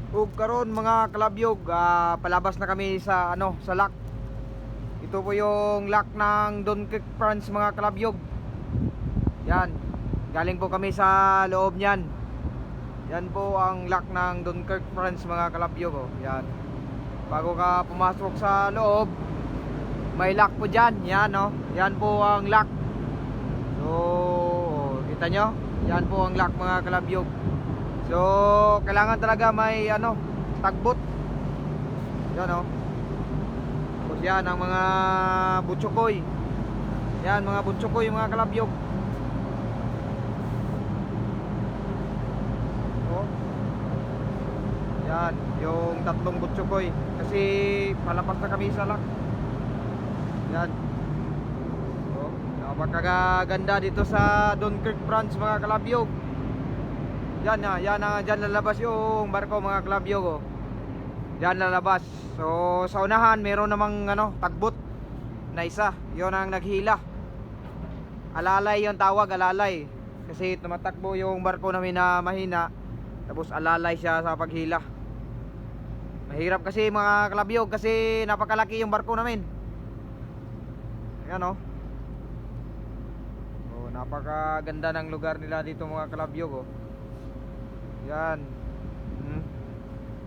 Ug karon mga kalabyog, palabas na kami sa sa lock. Ito po yung lock ng Dunkirk France mga kalabyog. Yan. Galing po kami sa loob niyan. Yan po ang lock ng Dunkirk France mga kalabyog, oh. Yan. Bago ka pumasok sa loob, may lock po diyan. Yan, oh. Yan po ang lock. So, kita nyo? Yan po ang lock mga kalabyog. So, kailangan talaga may tagbot. Yan, oh. Tapos yan ang mga butsukoy. Yan, mga butsukoy mga kalabyog. Oh. Yan, yung tatlong butsukoy. Kasi palapas na kami sa lock. Yan. Oh, napakaganda dito sa Dunkirk France mga kalabyog. Yan na, dyan lalabas yung barko mga kalabyog, oh. Dyan lalabas. So sa unahan meron namang tagbot na isa. Yon ang naghila. Alalay yung tawag, alalay. Kasi tumatakbo yung barko namin na mahina. Tapos alalay siya sa paghila. Mahirap kasi mga kalabyog kasi napakalaki yung barko namin. Ayan, oh. Oh, napakaganda ng lugar nila dito mga kalabyog, oh. Yan.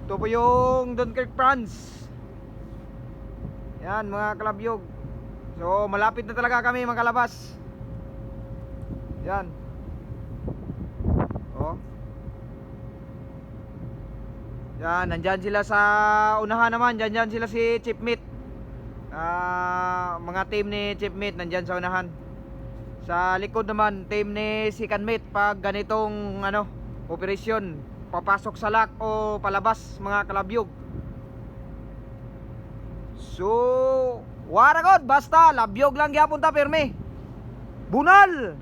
Ito po yung Dunkirk France. Yan mga kalabyog. So malapit na talaga kami makalabas. Yan. Oh. Yan, nandyan sila sa unahan naman. Dyan sila si Chipmate. Mga team ni Chipmate nandyan sa unahan. Sa likod naman team ni Sikanmate pag ganitong operasyon, papasok sa lock o palabas mga kalabyog. So, waragod basta labyog lang gyapon ta pirmi. Bunal.